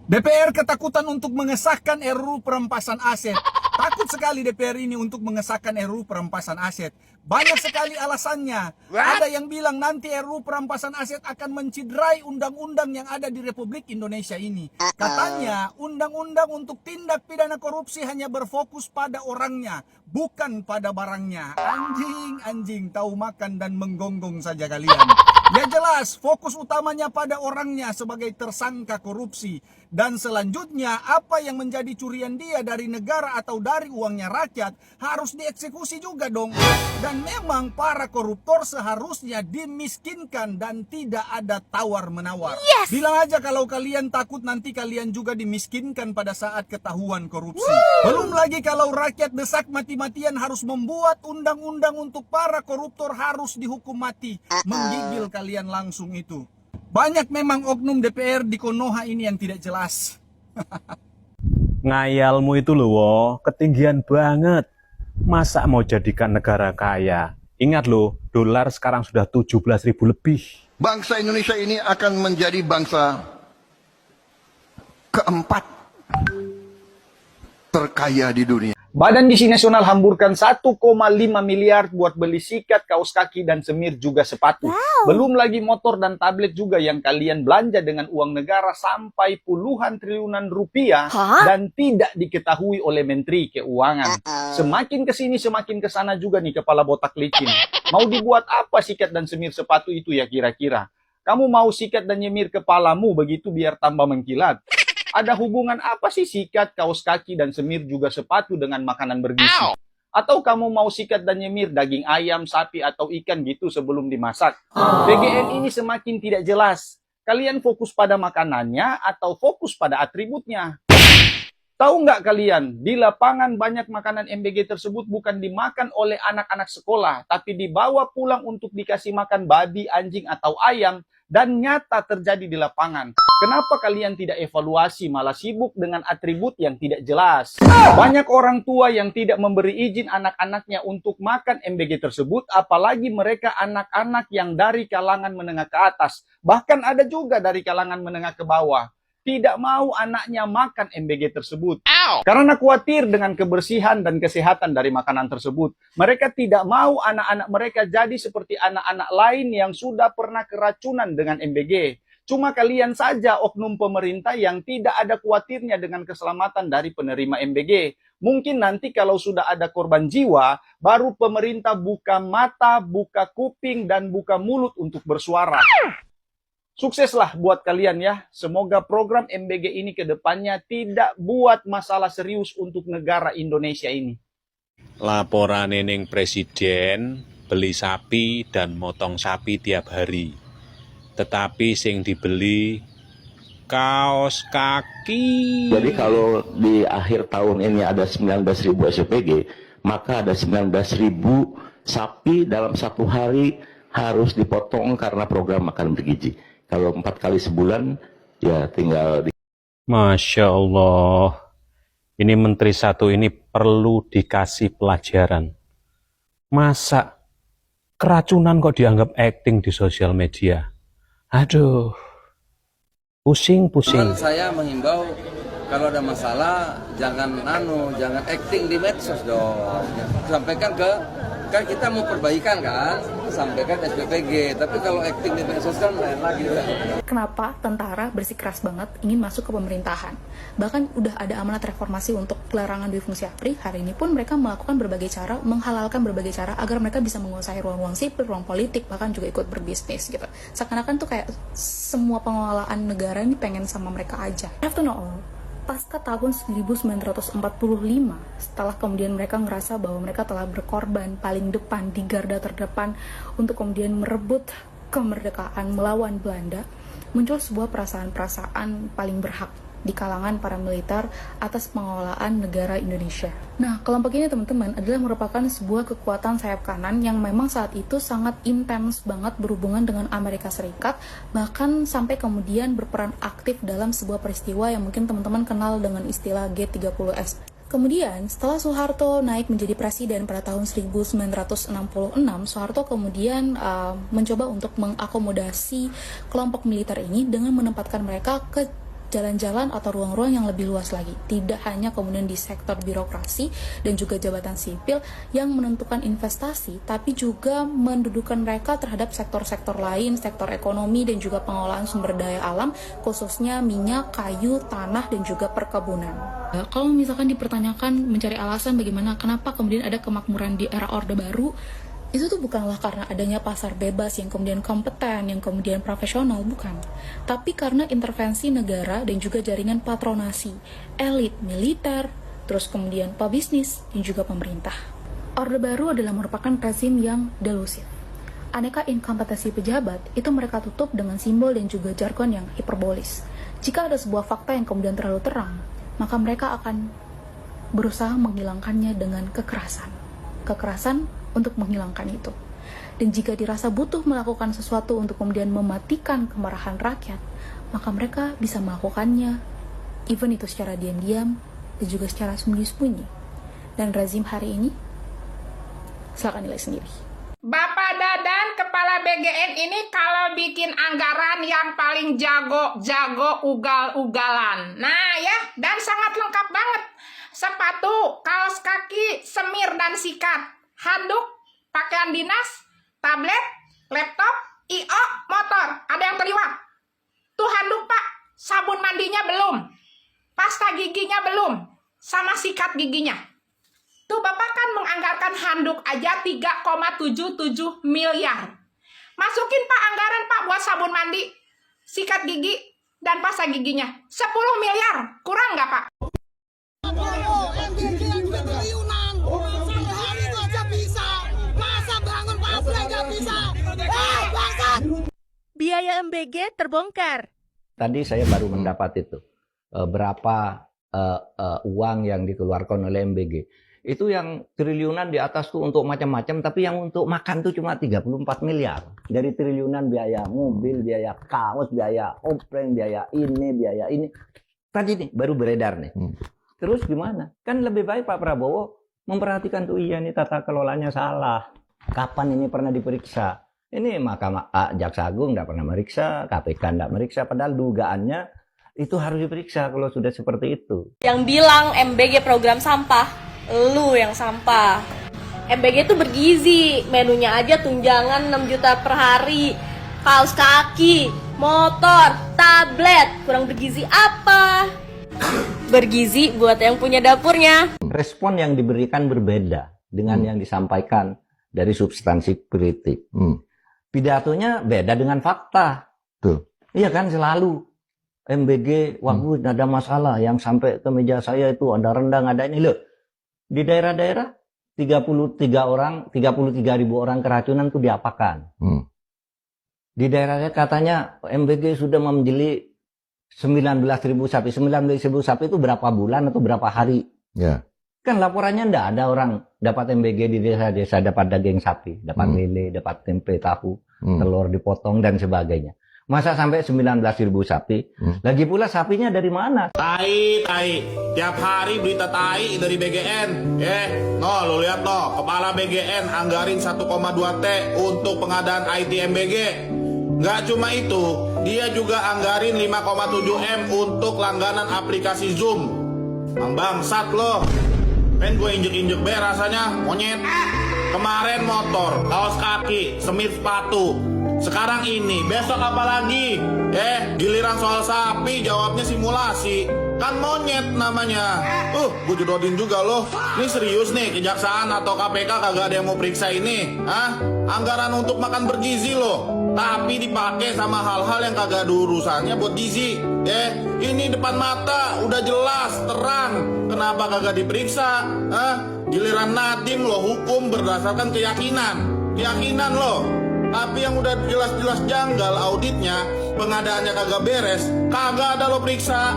DPR ketakutan untuk mengesahkan RUU perampasan aset. Takut sekali DPR ini untuk mengesahkan RUU perampasan aset. Banyak sekali alasannya. Ada yang bilang nanti RUU perampasan aset akan menciderai undang-undang yang ada di Republik Indonesia ini. Katanya undang-undang untuk tindak pidana korupsi hanya berfokus pada orangnya, bukan pada barangnya. Anjing, tahu makan dan menggonggong saja kalian. Ya jelas, fokus utamanya pada orangnya sebagai tersangka korupsi. Dan selanjutnya, apa yang menjadi curian dia dari negara atau dari uangnya rakyat harus dieksekusi juga dong. Dan memang para koruptor seharusnya dimiskinkan dan tidak ada tawar-menawar. Yes! Bilang aja kalau kalian takut nanti kalian juga dimiskinkan pada saat ketahuan korupsi. Belum lagi kalau rakyat desak mati-matian harus membuat undang-undang untuk para koruptor harus dihukum mati. Menggigil kalian langsung itu. Banyak memang oknum DPR di Konoha ini yang tidak jelas. Ngayalmu itu loh, ketinggian banget. Masa mau jadikan negara kaya? Ingat loh, dolar sekarang sudah 17.000 lebih. Bangsa Indonesia ini akan menjadi bangsa keempat terkaya di dunia. Badan Gizi Nasional hamburkan 1,5 miliar buat beli sikat, kaos kaki, dan semir juga sepatu. Belum lagi motor dan tablet juga yang kalian belanja dengan uang negara sampai puluhan triliunan rupiah dan tidak diketahui oleh Menteri Keuangan. Semakin kesini semakin kesana juga nih kepala botak licin. Mau dibuat apa sikat dan semir sepatu itu ya kira-kira? Kamu mau sikat dan nyemir kepalamu begitu biar tambah mengkilat? Ada hubungan apa sih sikat, kaos kaki, dan semir juga sepatu dengan makanan bergizi? Atau kamu mau sikat dan nyemir daging ayam, sapi, atau ikan gitu sebelum dimasak? PGN ini semakin tidak jelas. Kalian fokus pada makanannya atau fokus pada atributnya? Tahu nggak kalian, di lapangan banyak makanan MBG tersebut bukan dimakan oleh anak-anak sekolah, tapi dibawa pulang untuk dikasih makan babi, anjing, atau ayam, dan nyata terjadi di lapangan. Kenapa kalian tidak evaluasi, malah sibuk dengan atribut yang tidak jelas? Banyak orang tua yang tidak memberi izin anak-anaknya untuk makan MBG tersebut, apalagi mereka anak-anak yang dari kalangan menengah ke atas. Bahkan ada juga dari kalangan menengah ke bawah. Tidak mau anaknya makan MBG tersebut. Karena khawatir dengan kebersihan dan kesehatan dari makanan tersebut. Mereka tidak mau anak-anak mereka jadi seperti anak-anak lain yang sudah pernah keracunan dengan MBG. Cuma kalian saja oknum pemerintah yang tidak ada khawatirnya dengan keselamatan dari penerima MBG. Mungkin nanti kalau sudah ada korban jiwa, baru pemerintah buka mata, buka kuping, dan buka mulut untuk bersuara. Sukseslah buat kalian ya. Semoga program MBG ini ke depannya tidak buat masalah serius untuk negara Indonesia ini. Laporan ning presiden beli sapi dan motong sapi tiap hari. Tetapi sing dibeli kaos kaki. Jadi kalau di akhir tahun ini ada 19.000 SPG, maka ada 19.000 sapi dalam satu hari harus dipotong karena program makan bergizi. Kalau 4 kali sebulan, ya tinggal Masya Allah. Ini Menteri satu ini perlu dikasih pelajaran. Masa keracunan kok dianggap acting di sosial media? Aduh, pusing. Saya menghimbau kalau ada masalah jangan acting di medsos dong. Sampaikan kan kita mau perbaikan kan, sampaikan SPPG. Tapi kalau acting di medsos kan lain lagi. Kenapa tentara bersikeras banget ingin masuk ke pemerintahan? Bahkan udah ada amanat reformasi untuk pelarangan dui fungsi APRI. Hari ini pun mereka melakukan berbagai cara, menghalalkan berbagai cara agar mereka bisa menguasai ruang-ruang sipil, ruang politik, bahkan juga ikut berbisnis gitu. Seakan-akan tuh kayak semua pengelolaan negara ini pengen sama mereka aja. I have to know all. Pasca tahun 1945, setelah kemudian mereka ngerasa bahwa mereka telah berkorban paling depan di garda terdepan untuk kemudian merebut kemerdekaan melawan Belanda, muncul sebuah perasaan-perasaan paling berhak di kalangan para militer atas pengelolaan negara Indonesia. Nah, kelompok ini teman-teman adalah merupakan sebuah kekuatan sayap kanan yang memang saat itu sangat intens banget berhubungan dengan Amerika Serikat, bahkan sampai kemudian berperan aktif dalam sebuah peristiwa yang mungkin teman-teman kenal dengan istilah G30S. Kemudian, setelah Soeharto naik menjadi presiden pada tahun 1966, Soeharto kemudian mencoba untuk mengakomodasi kelompok militer ini dengan menempatkan mereka ke jalan-jalan atau ruang-ruang yang lebih luas lagi. Tidak hanya kemudian di sektor birokrasi dan juga jabatan sipil yang menentukan investasi, tapi juga mendudukan mereka terhadap sektor-sektor lain, sektor ekonomi dan juga pengolahan sumber daya alam, khususnya minyak, kayu, tanah, dan juga perkebunan. Kalau misalkan dipertanyakan mencari alasan bagaimana kenapa kemudian ada kemakmuran di era Orde Baru, itu tuh bukanlah karena adanya pasar bebas yang kemudian kompeten, yang kemudian profesional, bukan. Tapi karena intervensi negara dan juga jaringan patronasi, elit militer, terus kemudian pebisnis, dan juga pemerintah. Orde Baru adalah merupakan rezim yang delusif. Aneka inkompetensi pejabat itu mereka tutup dengan simbol dan juga jargon yang hiperbolis. Jika ada sebuah fakta yang kemudian terlalu terang, maka mereka akan berusaha menghilangkannya dengan kekerasan. Kekerasan untuk menghilangkan itu. Dan jika dirasa butuh melakukan sesuatu untuk kemudian mematikan kemarahan rakyat, maka mereka bisa melakukannya, even itu secara diam-diam dan juga secara sembunyi-sembunyi. Dan rezim hari ini, silakan nilai sendiri. Bapak Dadan, kepala BGN ini kalau bikin anggaran yang paling jago ugal-ugalan. Nah ya, dan sangat lengkap banget. Sepatu, kaos kaki, semir dan sikat, handuk, pakaian dinas, tablet, laptop, IO, motor. Ada yang terliwat? Tuh handuk Pak, sabun mandinya belum, pasta giginya belum, sama sikat giginya. Tuh Bapak kan menganggarkan handuk aja 3,77 miliar. Masukin Pak anggaran Pak buat sabun mandi, sikat gigi, dan pasta giginya. 10 miliar, kurang nggak Pak? MBG yang juga triliunan, sehari itu aja bisa. Masa bangun pabrik nggak bisa? Bangsat! Biaya MBG terbongkar. Tadi saya baru mendapat itu berapa uang yang dikeluarkan oleh MBG. Itu yang triliunan di atas tuh untuk macam-macam, tapi yang untuk makan tuh cuma 34 miliar. Dari triliunan biaya mobil, biaya kaos, biaya opreng, biaya ini. Tadi nih baru beredar nih. Terus gimana? Kan lebih baik Pak Prabowo memperhatikan tuh, iya nih tata kelolanya salah. Kapan ini pernah diperiksa? Ini Mahkamah Jaksa Agung nggak pernah meriksa, KPK nggak meriksa, padahal dugaannya itu harus diperiksa kalau sudah seperti itu. Yang bilang MBG program sampah, lu yang sampah. MBG itu bergizi, menunya aja tunjangan 6 juta per hari, kaos kaki, motor, tablet, kurang bergizi apa? Bergizi buat yang punya dapurnya. Respon yang diberikan berbeda dengan yang disampaikan dari substansi kritik. Pidatonya beda dengan fakta. Tuh. Iya kan, selalu MBG, waduh ada masalah, yang sampai ke meja saya itu ada rendang, ada ini loh. Di daerah-daerah 33.000 orang keracunan itu diapakan. Di daerah katanya MBG sudah membeli 19.000 sapi. 19.000 sapi itu berapa bulan atau berapa hari? Ya. Kan laporannya enggak ada orang dapat MBG di desa-desa, dapat daging sapi, dapat lele, dapat tempe, tahu, telur dipotong dan sebagainya. Masa sampai 19.000 sapi? Lagi pula sapinya dari mana? Tai. Tiap hari berita tai dari BGN. Lo lihat no, kepala BGN anggarin 1,2 T untuk pengadaan IT MBG. Nggak cuma itu, dia juga anggarin 5,7 M untuk langganan aplikasi Zoom. Bangsat lo. Pengen gue injek-injek be rasanya, monyet. Kemarin motor, kaos kaki, semir sepatu. Sekarang ini, besok apa lagi? Giliran soal sapi, jawabnya simulasi. Kan monyet namanya. Gue jodohin juga loh. Ini serius nih, kejaksaan atau KPK kagak ada yang mau periksa ini. Anggaran untuk makan bergizi loh. Tapi dipakai sama hal-hal yang kagak ada urusannya buat gizi. Ini depan mata, udah jelas, terang. Kenapa kagak diperiksa? Giliran Nadiem lo hukum berdasarkan keyakinan lo. Tapi yang udah jelas-jelas janggal auditnya, pengadaannya kagak beres, kagak ada lo periksa.